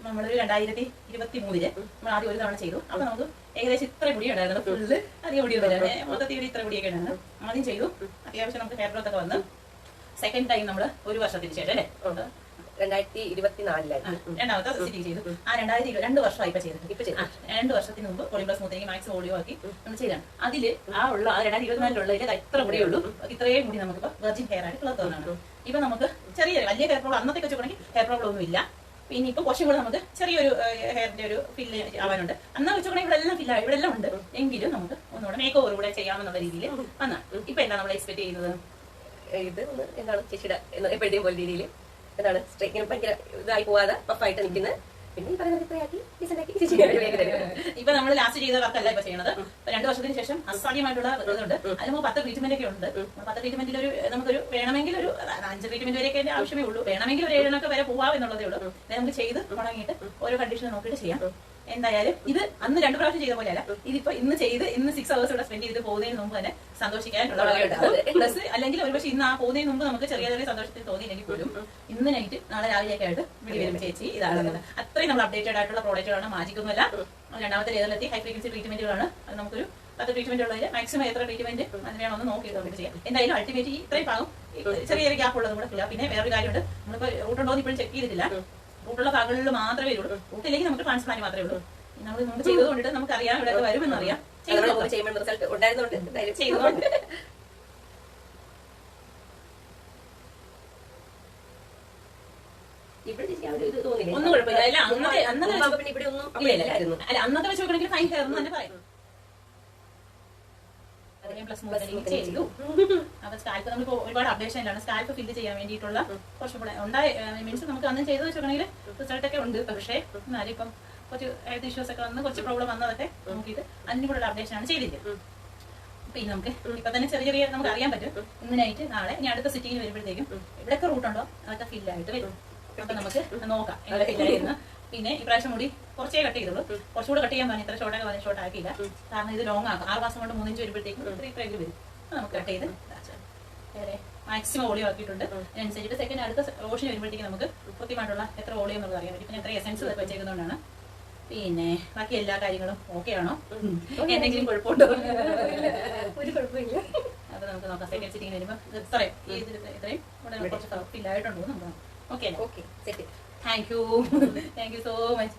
നമ്മളൊരു 2023 നമ്മൾ ആദ്യം ഒരു തവണ ചെയ്തു. അപ്പൊ നമുക്ക് ഏകദേശം ഇത്ര മുടി ഉണ്ടായിരുന്നു, ഫുള്ള് അധികം മുടി ഉണ്ടായിരുന്നു, മൊത്തത്തിൽ ഇത്ര മുടിയൊക്കെ ഉണ്ടായിരുന്നു. ആദ്യം ചെയ്തു, അത്യാവശ്യം നമുക്ക് ഹെയർ ഗ്രോത്ത് ഒക്കെ വന്ന്. സെക്കൻഡ് ടൈം നമ്മൾ ഒരു വർഷത്തിന് ശേഷം അല്ലേ 2024 രണ്ടാമത്തെ സിറ്റിംഗ് ചെയ്തു. ആ 2 വർഷമായി ഇപ്പൊ ചെയ്തിട്ട്. 2 വർഷത്തിന് മുമ്പ് പോളിംഗ്ലാസ് സ്മൂത്തനിങ് മാക്സ് ഓഡിയോ ആക്കി നമ്മൾ ചെയ്താണ്. അതില് ആ 2024 ഇത്ര മുടിയേ ഉള്ളൂ. ഇത്രയും മുടി നമുക്കിപ്പോ വെർജിൻ ഹെയർ ആയിട്ട് വളർത്തുന്നതാണ്. ഇപ്പൊ നമുക്ക് ചെറിയ വലിയ ഹെയർ പ്രോബ്ലം അന്നത്തെ വെച്ചുകൊണ്ടെങ്കിൽ ഹെയർ പ്രോബ്ലം ഒന്നും ഇല്ല. പിന്നെ ഇപ്പൊ കുറച്ചും കൂടെ നമുക്ക് ചെറിയൊരു ഹെയറിന്റെ ഒരു ഫില്ല് ആവാനുണ്ട്. അന്ന് വെച്ചുകൊണ്ടെങ്കിൽ ഇവിടെ എല്ലാം ഫില്ലായി, ഇവിടെ എല്ലാം ഉണ്ട്. എങ്കിലും നമുക്ക് ഒന്നുകൂടെ മേക്ക് ഓവർ കൂടെ ചെയ്യാമെന്നുള്ള രീതിയിൽ വന്നാണ്. ഇപ്പൊ എന്താ നമ്മൾ എക്സ്പെക്ട് ചെയ്യുന്നത്? ഇത് എന്താണ് ചേച്ചിയുടെ എപ്പോഴത്തെയും പോലെ രീതിയിൽ എന്താണ് സ്ട്രൈക്കിന് ഭയങ്കര ഇതായി പോവാതെ പഫായിട്ട് നിൽക്കുന്നത്. പിന്നെ ഇപ്പൊ നമ്മൾ ലാസ്റ്റ് ചെയ്ത വർക്കല്ല ഇപ്പൊ ചെയ്യണത്. 2 വർഷത്തിന് ശേഷം അസാധ്യമായിട്ടുള്ള ഇതുണ്ട്. അതിന് 10 ട്രീറ്റ്മെന്റ് ഒക്കെ ഉണ്ട്. 10 ട്രീറ്റ്മെന്റിൽ നമുക്കൊരു വേണമെങ്കിൽ ഒരു 5 ട്രീറ്റ്മെന്റ് വരെയൊക്കെ ആവശ്യമേ ഉള്ളൂ. വേണമെങ്കിൽ ഒരു 7 വരെ പോവാം എന്നുള്ളതേ ഉള്ളൂ. നമുക്ക് ചെയ്ത് തുടങ്ങിയിട്ട് ഓരോ കണ്ടീഷനും നോക്കിയിട്ട് ചെയ്യാം. എന്തായാലും ഇത് അന്ന് 2 പ്രാവശ്യം ചെയ്ത പോലെയല്ല, ഇതിപ്പോ ഇന്ന് ചെയ്ത് ഇന്ന് 6 hours ഇവിടെ സ്പെൻഡ് ചെയ്ത് പോകുന്നതിന് മുമ്പ് തന്നെ സന്തോഷിക്കാനുള്ള പ്ലസ് അല്ലെങ്കിൽ ഒരുപക്ഷെ ഇന്ന് ആ പോകുന്നതിന് മുമ്പ് നമുക്ക് ചെറിയ ചെറിയ സന്തോഷത്തിൽ തോന്നിയില്ലെങ്കിൽ പോലും ഇന്ന് നൈറ്റ് നാളെ രാവിലെയൊക്കെ ആയിട്ട് വിളി വരും ചേച്ചി ഇതാണെന്നത്. അത്രയും നമ്മൾ അപ്ഡേറ്റഡ് ആയിട്ടുള്ള പ്രോഡക്റ്റുകളാണ്, മാജിക്കൊന്നുമല്ല. രണ്ടാമത്തെ ലെയറിലെത്തി ഹൈ ഫ്രീക്വൻസി ട്രീറ്റ്മെന്റുകളാണ്. അത് നമുക്കൊരു 10 ട്രീറ്റ്മെന്റ് ഉള്ളതിൽ മാക്സിമം എത്ര ട്രീറ്റ്മെന്റ് അതിനെയാണെന്ന് നോക്കി നമുക്ക് ചെയ്യാം. എന്തായാലും അൾട്ടിമേറ്റ് ഇത്രയും ഭാഗം ചെറിയ ചെറിയ ഗ്യാപ്പ് ഉള്ളത് കൂടെ ഇല്ല. പിന്നെ വേറൊരു കാര്യമുണ്ട്, നമ്മളിപ്പോ റൂട്ട് ഉണ്ടോ എന്ന് ഇപ്പോഴും ചെക്ക് ചെയ്തിട്ടില്ല. റൂട്ടുള്ള ഭാഗങ്ങളിൽ മാത്രമേ വരുള്ളൂ. റൂട്ടിലേക്ക് നമുക്ക് ട്രാൻസ്പ്ലാന്റ് മാത്രമേ ഉള്ളൂ. നമ്മൾ മുമ്പ് ചെയ്തത് കൊണ്ടിട്ട് നമുക്കറിയാം ഇവിടെ വരുമെന്നറിയാം. റിസൾട്ട് ഉണ്ടായിരുന്നുകൊണ്ട് ചെയ്തുകൊണ്ട് ഒന്നും കുഴപ്പമില്ല. അല്ല അന്നത്തെ വെച്ച് നോക്കണമെങ്കിൽ ഫൈൻ ഹെയർ എന്ന് തന്നെ പറയും. ചെയ്തു. അപ്പൊ സ്കാൽപ്പ് നമ്മളിപ്പോ ഒരുപാട് അപ്ഡേഷനിലാണ്. സ്കാൽപ്പ് ഫില്ല് ചെയ്യാൻ വേണ്ടിയിട്ടുള്ള കുറച്ചും കൂടെ ഉണ്ടായ മീൻസ് നമുക്ക് അന്ന് ചെയ്ത് വെച്ചിട്ടുണ്ടെങ്കിൽ റിസൾട്ട് ഒക്കെ ഉണ്ട്. പക്ഷേ എന്നാലും ഇപ്പം കുറച്ച് ഹെൽത്ത് ഇഷ്യൂസ് ഒക്കെ വന്ന് കുറച്ച് പ്രോബ്ലം വന്നതൊക്കെ നോക്കിയിട്ട് അതിന് കൂടെ അപ്ഡേഷൻ ആണ് ചെയ്തിരിക്കുന്നത്. പിന്നെ നമുക്ക് ഇപ്പൊ തന്നെ ചെറിയ ചെറിയ നമുക്ക് അറിയാൻ പറ്റും. ഇന്ന് നൈറ്റ് നാളെ ഇനി അടുത്ത സിറ്റിങ്ങിന് വരുമ്പോഴത്തേക്കും എവിടെയൊക്കെ റൂട്ടുണ്ടോ അതൊക്കെ ഫില്ലായിട്ട് വരും. അപ്പൊ നമുക്ക് നോക്കാം എങ്ങനെ ഫില്ലായിരുന്നു. പിന്നെ ഈ പ്രാവശ്യം കൂടി കുറച്ചേ കട്ട് ചെയ്തുള്ളൂ. കുറച്ചുകൂടെ കട്ട് ചെയ്യാൻ പറഞ്ഞു, ഇത്ര ഷോർട്ടൊക്കെ വന്ന് ഷോർട്ട് ആക്കിയില്ല. കാരണം ഇത് ലോങ് ആക്കും. 6 മാസം കൊണ്ട് 3 ഇഞ്ച് വരുമ്പോഴത്തേക്കും ഇത്രയും വരും. നമുക്ക് കട്ട് ചെയ്ത് മാക്സിമം വോളിയം ആക്കിയിട്ടുണ്ട്. അതിനനുസരിച്ചിട്ട് സെക്കൻഡ് അടുത്ത റോഷിന് വരുമ്പോഴത്തേക്ക് നമുക്ക് കൃത്യമായിട്ടുള്ള എത്ര വോളിയം എന്നുള്ളത് അറിയാൻ പറ്റും. പിന്നെ എത്ര എസൻസ് വെച്ചേക്കുന്നതുകൊണ്ടാണ്. പിന്നെ ബാക്കി എല്ലാ കാര്യങ്ങളും ഓക്കെ ആണോ, എന്തെങ്കിലും കുഴപ്പമുണ്ടോ? ഒരു കുഴപ്പമില്ല. അത് നമുക്ക് നോക്കാം. സെക്കൻഡ് സിറ്റിംഗ് വരുമ്പോൾ ഇത്രയും കുറച്ച് ഫില്ലായിട്ടുണ്ടോ നമുക്ക്. Okay, thank you so much.